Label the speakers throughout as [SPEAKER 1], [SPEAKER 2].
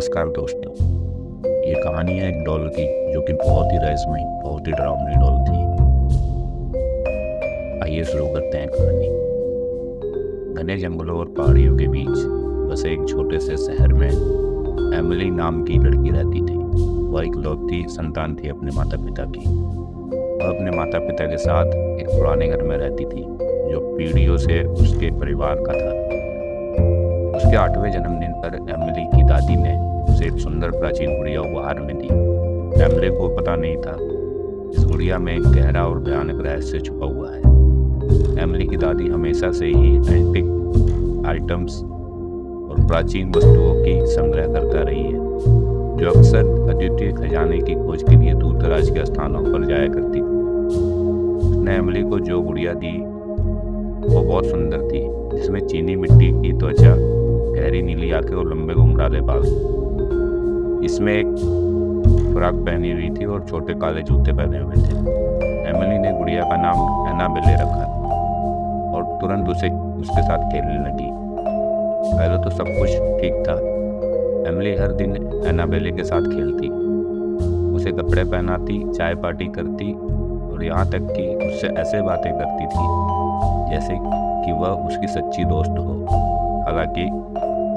[SPEAKER 1] नमस्कार दोस्तों। ये कहानी है एक डॉल की जो कि बहुत ही रहस्यमयी, बहुत ही डरावनी डॉल थी। आइए शुरू करते हैं कहानी। घने जंगलों और पहाड़ियों के बीच बसे एक छोटे से शहर में एमिली नाम की लड़की रहती थी। वह इकलौती संतान थी अपने माता पिता की। वह अपने माता पिता के साथ एक पुराने घर में रहती थी जो पीढ़ियों से उसके परिवार का था। उसके 8वें जन्मदिन पर एमिली की दादी ने उसे एक सुंदर प्राचीन गुड़िया उपहार में दी। एमिली को पता नहीं था इस गुड़िया में एक गहरा और भयानक रहस्य छुपा हुआ है। एमिली की दादी हमेशा से ही एंटिक आइटम्स और प्राचीन वस्तुओं की संग्रह करता रही है, जो अक्सर अद्वितीय खजाने की खोज के लिए दूर दराज के स्थानों पर जाया करती थी। उसने एमिली को जो गुड़िया दी वो बहुत सुंदर थी, जिसमें चीनी मिट्टी की त्वचा, गहरी नीली आंखें और लंबे घुंघराले बाल। इसमें एक फ्रॉक पहनी हुई थी और छोटे काले जूते पहने हुए थे। एमिली ने गुड़िया का नाम एनाबेले रखा और तुरंत उसके साथ खेलने लगी। पहले तो सब कुछ ठीक था। एमिली हर दिन एनाबेले के साथ खेलती, उसे कपड़े पहनाती, चाय पार्टी करती और यहाँ तक कि उससे ऐसे बातें करती थी जैसे कि वह उसकी सच्ची दोस्त हो। हालांकि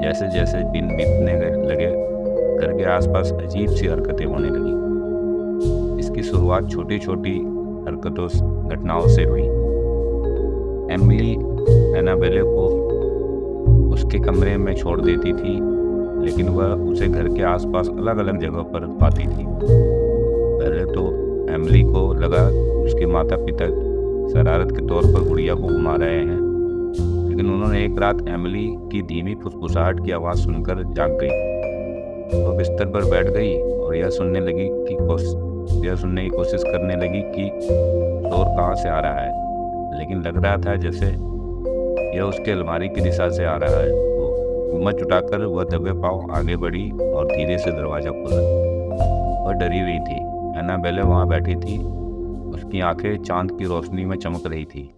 [SPEAKER 1] जैसे जैसे दिन बीतने लगे, घर के आसपास अजीब सी हरकतें होने लगी। इसकी शुरुआत छोटी छोटी घटनाओं से हुई। एमिली एनाबेले को उसके कमरे में छोड़ देती थी, लेकिन वह उसे घर के आसपास अलग अलग जगहों पर पाती थी। पहले तो एमिली को लगा उसके माता पिता शरारत के तौर पर गुड़िया को घुमा रहे हैं, लेकिन उन्होंने एक रात एमिली की धीमी फुसफुसाहट की आवाज़ सुनकर जाग गई। वह बिस्तर पर बैठ गई और यह सुनने की कोशिश करने लगी कि शोर कहाँ से आ रहा है, लेकिन लग रहा था जैसे यह उसके अलमारी की दिशा से आ रहा है। हिम्मत जुटाकर वह दबे पांव आगे बढ़ी और धीरे से दरवाज़ा खोला। वह डरी हुई थी। एनाबेले वहाँ बैठी थी, उसकी आंखें चांद की रोशनी में चमक रही थी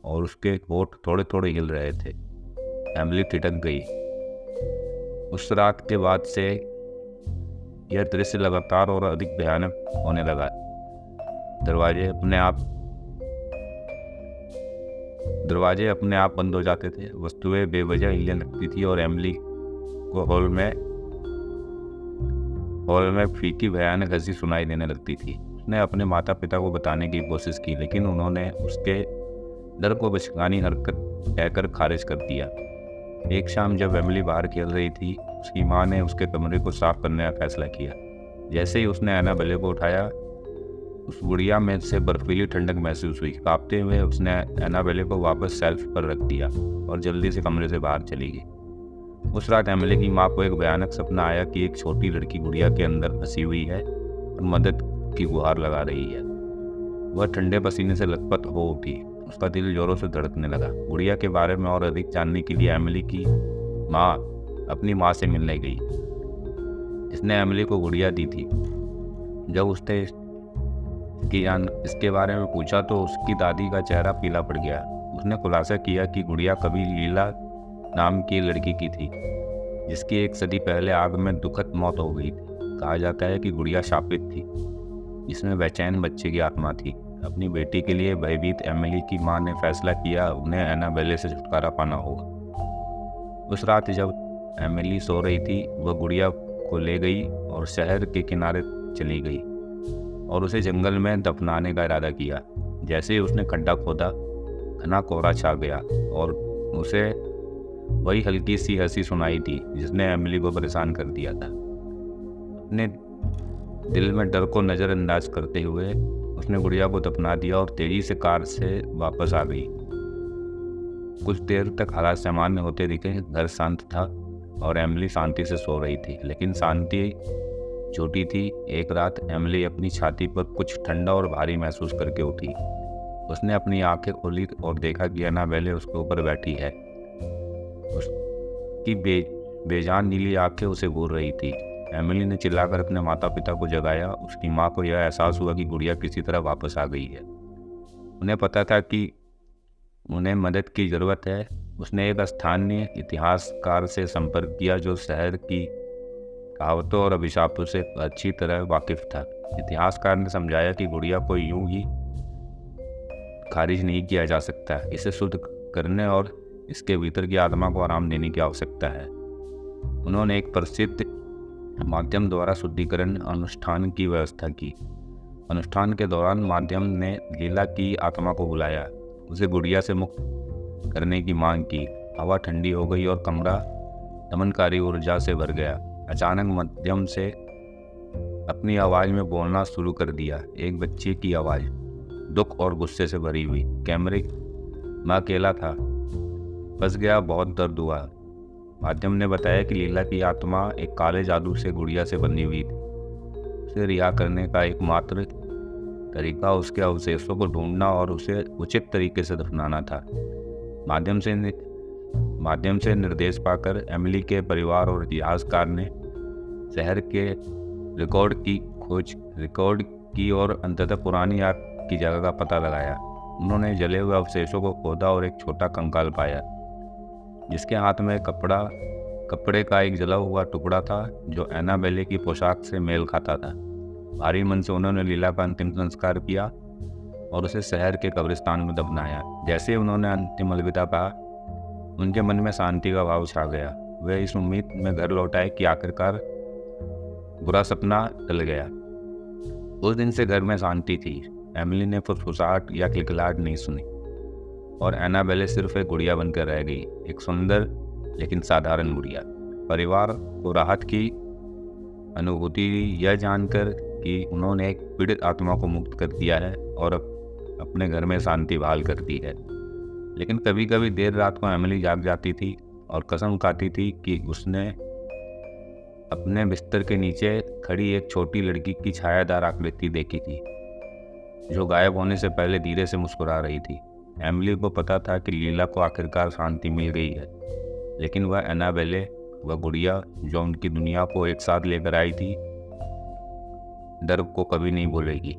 [SPEAKER 1] और उसके होंठ थोड़े थोड़े हिल रहे थे। एमिली ठिठक गई। उस रात के बाद से यह दृश्य लगातार और अधिक भयानक होने लगा। दरवाजे अपने आप बंद हो जाते थे, वस्तुएं बेवजह हिलने लगती थी और एमिली को हॉल में फीकी भयानक हंसी सुनाई देने लगती थी। उसने अपने माता पिता को बताने की कोशिश की, लेकिन उन्होंने उसके डर को बचकानी हरकत कहकर खारिज कर दिया। एक शाम जब एमिली बाहर खेल रही थी, उसकी माँ ने उसके कमरे को साफ करने का फैसला किया। जैसे ही उसने एनाबेले को उठाया, उस गुड़िया में से बर्फीली ठंडक महसूस हुई। कांपते हुए उसने एनाबेले को वापस शेल्फ पर रख दिया और जल्दी से कमरे से बाहर चली गई। उस रात एमिली की माँ को एक भयानक सपना आया कि एक छोटी लड़की गुड़िया के अंदर फंसी हुई है और मदद की गुहार लगा रही है। वह ठंडे पसीने से लथपथ हो उठी। उसका दिल जोरों से धड़कने लगा। गुड़िया के बारे में और अधिक जानने के लिए एमिली की माँ अपनी माँ से मिलने गई, जिसने एमिली को गुड़िया दी थी। जब उसने इसके बारे में पूछा तो उसकी दादी का चेहरा पीला पड़ गया। उसने खुलासा किया कि गुड़िया कभी लीला नाम की लड़की की थी, जिसकी 1 सदी पहले आग में दुखद मौत हो गई थी। कहा जाता है कि गुड़िया शापित थी, जिसमें बेचैन बच्चे की आत्मा थी। अपनी बेटी के लिए भयभीत एमिली की माँ ने फैसला किया उन्हें एनाबेले से छुटकारा पाना होगा। उस रात जब एमिली सो रही थी, वह गुड़िया को ले गई और शहर के किनारे चली गई और उसे जंगल में दफनाने का इरादा किया। जैसे ही उसने खड्डा खोदा, घना कोहरा छा गया और उसे वही हल्की सी हंसी सुनाई थी जिसने एमिली को परेशान कर दिया था। अपने दिल में डर को नज़रअंदाज करते हुए उसने गुड़िया को दफना दिया और तेजी से कार से वापस आ गई। कुछ देर तक हालात सामान्य होते दिखे। घर शांत था और एमिली शांति से सो रही थी, लेकिन शांति झूठी थी। एक रात एमिली अपनी छाती पर कुछ ठंडा और भारी महसूस करके उठी। उसने अपनी आंखें खोली और देखा कि एनाबेले उसके ऊपर बैठी है। उसकी बेजान नीली आंखें उसे घूर रही थी। एमिली ने चिल्लाकर अपने माता पिता को जगाया। उसकी माँ को यह एहसास हुआ कि गुड़िया किसी तरह वापस आ गई है। उन्हें पता था कि उन्हें मदद की ज़रूरत है। उसने एक स्थानीय इतिहासकार से संपर्क किया जो शहर की कहावतों और अभिशापों से अच्छी तरह वाकिफ था। इतिहासकार ने समझाया कि गुड़िया को यूं ही खारिज नहीं किया जा सकता, इसे शुद्ध करने और इसके भीतर की आत्मा को आराम देने की आवश्यकता है। उन्होंने एक प्रसिद्ध माध्यम द्वारा शुद्धिकरण अनुष्ठान की व्यवस्था की। अनुष्ठान के दौरान माध्यम ने लीला की आत्मा को बुलाया, उसे गुड़िया से मुक्त करने की मांग की। हवा ठंडी हो गई और कमरा दमनकारी ऊर्जा से भर गया। अचानक माध्यम से अपनी आवाज़ में बोलना शुरू कर दिया, एक बच्चे की आवाज़, दुख और गुस्से से भरी हुई। कैमरे मैं अकेला था, फंस गया, बहुत दर्द हुआ। माध्यम ने बताया कि लीला की आत्मा एक काले जादू से गुड़िया से बनी हुई थी। उसे रिहा करने का एकमात्र तरीका उसके अवशेषों को ढूंढना और उसे उचित तरीके से दफनाना था। माध्यम से निर्देश पाकर एमिली के परिवार और इतिहासकार ने शहर के रिकॉर्ड की और अंततः पुरानी आग की जगह का पता लगाया। उन्होंने जले हुए अवशेषों को खोदा और एक छोटा कंकाल पाया, जिसके हाथ में कपड़े का एक जला हुआ टुकड़ा था जो एनाबेले की पोशाक से मेल खाता था। भारी मन से उन्होंने लीला का अंतिम संस्कार किया और उसे शहर के कब्रिस्तान में दफनाया। जैसे ही उन्होंने अंतिम अलविदा कहा, उनके मन में शांति का भाव छा गया। वे इस उम्मीद में घर लौट आए कि आखिरकार बुरा सपना टल गया। उस दिन से घर में शांति थी। एमिली ने फुसफुसाहट या किलकिलाहट नहीं सुनी और एनाबेले सिर्फ एक गुड़िया बनकर रह गई, एक सुंदर लेकिन साधारण गुड़िया। परिवार को राहत की अनुभूति यह जानकर कि उन्होंने एक पीड़ित आत्मा को मुक्त कर दिया है और अपने घर में शांति बहाल कर दी है। लेकिन कभी कभी देर रात को एमिली जाग जाती थी और कसम खाती थी कि उसने अपने बिस्तर के नीचे खड़ी एक छोटी लड़की की छायादार आकृति देखी थी, जो गायब होने से पहले धीरे से मुस्कुरा रही थी। एमिली को पता था कि लीला को आखिरकार शांति मिल गई है, लेकिन वह एनाबेले, वह गुड़िया जो उनकी दुनिया को एक साथ लेकर आई थी, डर को कभी नहीं भूलेगी।